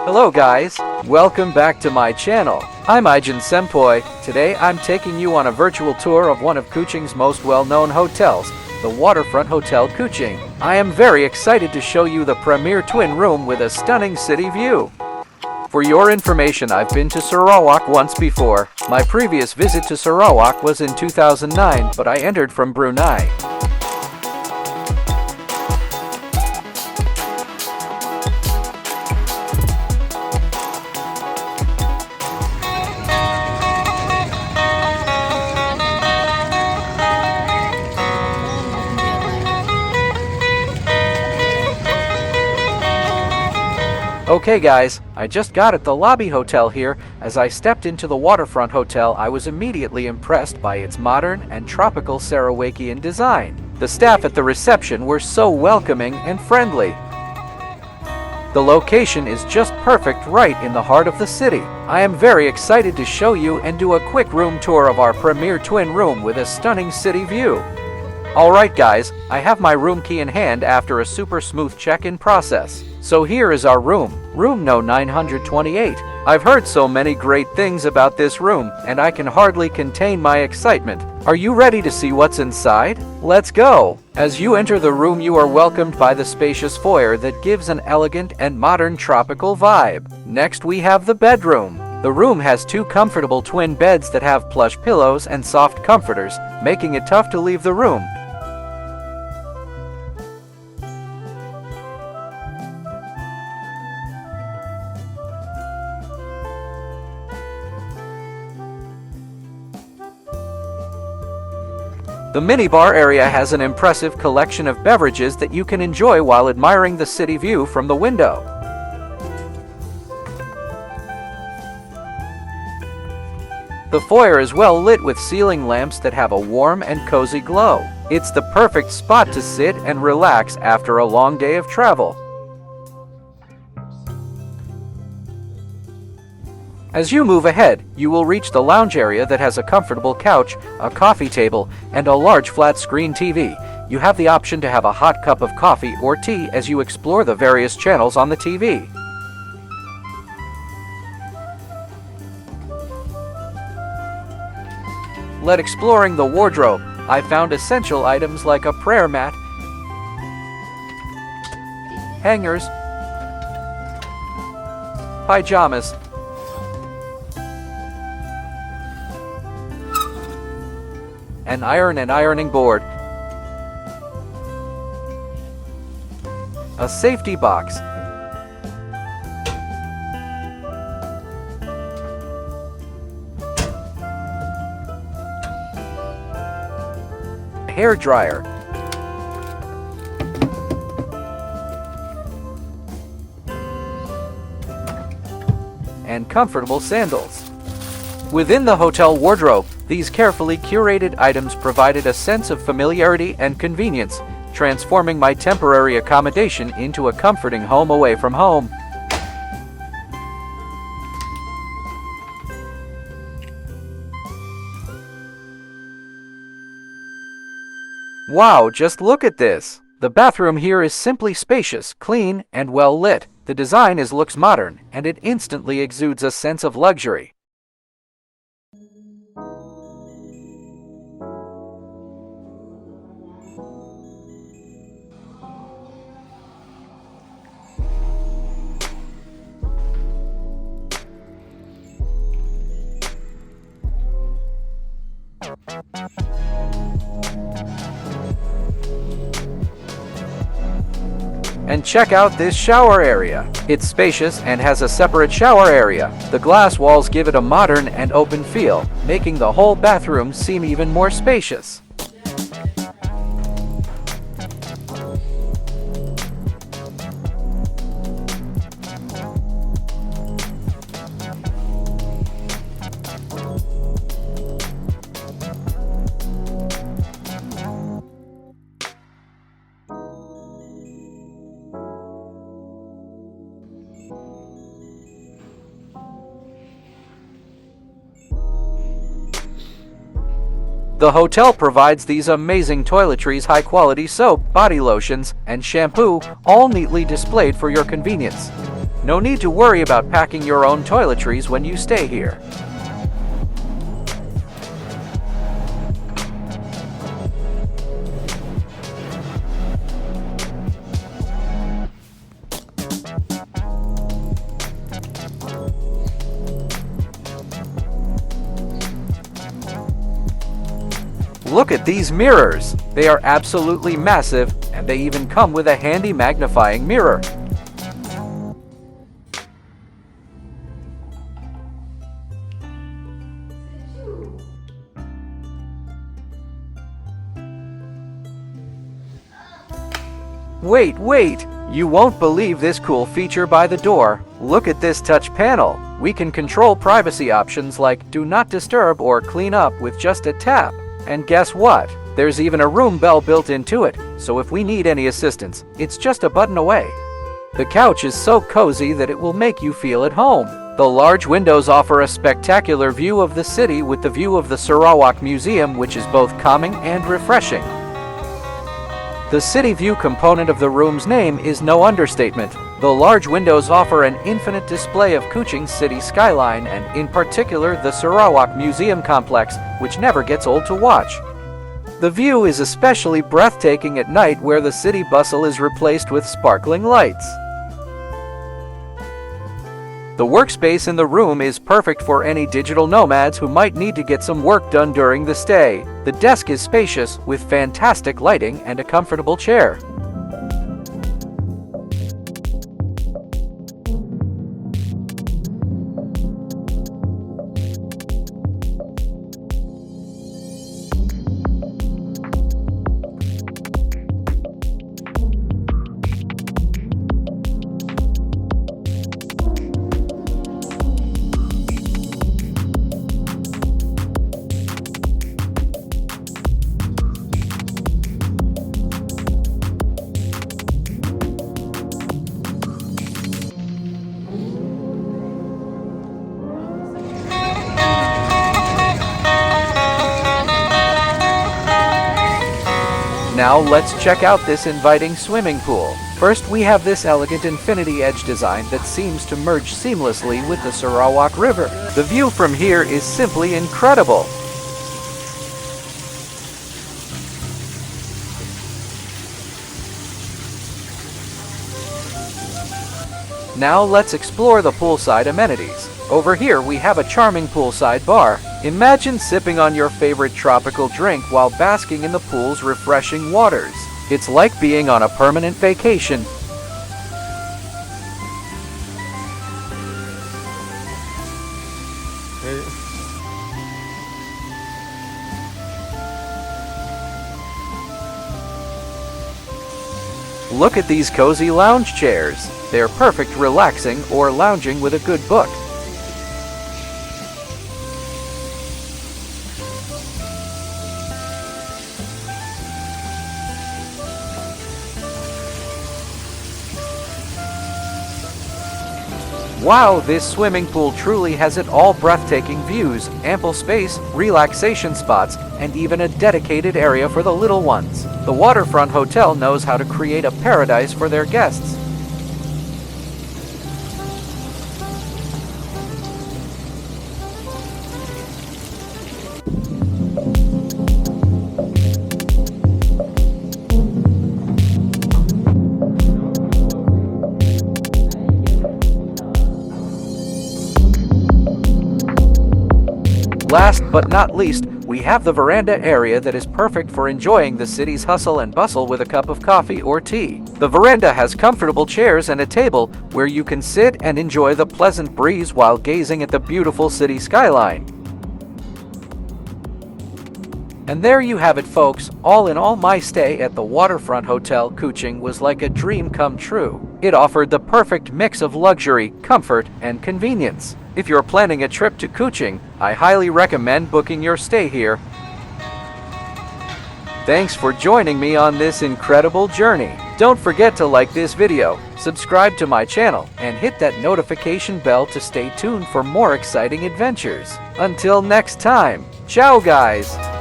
Hello guys, welcome back to my channel. I'm Ijan Sempoi. Today I'm taking you on a virtual tour of one of Kuching's most well-known hotels, the Waterfront Hotel Kuching. I am very excited to show you the premier twin room with a stunning city view. For your information, I've been to Sarawak once before. My previous visit to Sarawak was in 2009, but I entered from Brunei. Okay guys, I just got at the lobby hotel here. As I stepped into the Waterfront Hotel, I was immediately impressed by its modern and tropical Sarawakian design. The staff at the reception were so welcoming and friendly. The location is just perfect right in the heart of the city. I am very excited to show you and do a quick room tour of our premier twin room with a stunning city view. Alright guys, I have my room key in hand after a super smooth check-in process. So here is our room No 928. I've heard so many great things about this room, and I can hardly contain my excitement. Are you ready to see what's inside? Let's go! As you enter the room, you are welcomed by the spacious foyer that gives an elegant and modern tropical vibe. Next we have the bedroom. The room has two comfortable twin beds that have plush pillows and soft comforters, making it tough to leave the room. The minibar area has an impressive collection of beverages that you can enjoy while admiring the city view from the window. The foyer is well lit with ceiling lamps that have a warm and cozy glow. It's the perfect spot to sit and relax after a long day of travel. As you move ahead, you will reach the lounge area that has a comfortable couch, a coffee table, and a large flat-screen TV. You have the option to have a hot cup of coffee or tea as you explore the various channels on the TV. Let exploring the wardrobe. I found essential items like a prayer mat, hangers, pajamas, an iron and ironing board, a safety box, a hair dryer, and comfortable sandals. Within the hotel wardrobe, these carefully curated items provided a sense of familiarity and convenience, transforming my temporary accommodation into a comforting home away from home. Wow, just look at this! The bathroom here is simply spacious, clean, and well lit. The design looks modern, and it instantly exudes a sense of luxury. And check out this shower area. It's spacious and has a separate shower area. The glass walls give it a modern and open feel, making the whole bathroom seem even more spacious. The hotel provides these amazing toiletries, high-quality soap, body lotions, and shampoo, all neatly displayed for your convenience. No need to worry about packing your own toiletries when you stay here. Look at these mirrors! They are absolutely massive, and they even come with a handy magnifying mirror. Wait! You won't believe this cool feature by the door. Look at this touch panel. We can control privacy options like do not disturb or clean up with just a tap. And guess what? There's even a room bell built into it, so if we need any assistance, it's just a button away. The couch is so cozy that it will make you feel at home. The large windows offer a spectacular view of the city with the view of the Sarawak Museum, which is both calming and refreshing. The city view component of the room's name is no understatement. The large windows offer an infinite display of Kuching's city skyline and, in particular, the Sarawak Museum complex, which never gets old to watch. The view is especially breathtaking at night where the city bustle is replaced with sparkling lights. The workspace in the room is perfect for any digital nomads who might need to get some work done during the stay. The desk is spacious with fantastic lighting and a comfortable chair. Now let's check out this inviting swimming pool. First, we have this elegant infinity edge design that seems to merge seamlessly with the Sarawak River. The view from here is simply incredible. Now let's explore the poolside amenities. Over here we have a charming poolside bar. Imagine sipping on your favorite tropical drink while basking in the pool's refreshing waters. It's like being on a permanent vacation. Look at these cozy lounge chairs. They're perfect relaxing or lounging with a good book. Wow, this swimming pool truly has it all: breathtaking views, ample space, relaxation spots, and even a dedicated area for the little ones. The Waterfront Hotel knows how to create a paradise for their guests. Last but not least, we have the veranda area that is perfect for enjoying the city's hustle and bustle with a cup of coffee or tea. The veranda has comfortable chairs and a table where you can sit and enjoy the pleasant breeze while gazing at the beautiful city skyline. And there you have it, folks. All in all, my stay at the Waterfront Hotel Kuching was like a dream come true. It offered the perfect mix of luxury, comfort, and convenience. If you're planning a trip to Kuching, I highly recommend booking your stay here. Thanks for joining me on this incredible journey. Don't forget to like this video, subscribe to my channel, and hit that notification bell to stay tuned for more exciting adventures. Until next time, ciao guys!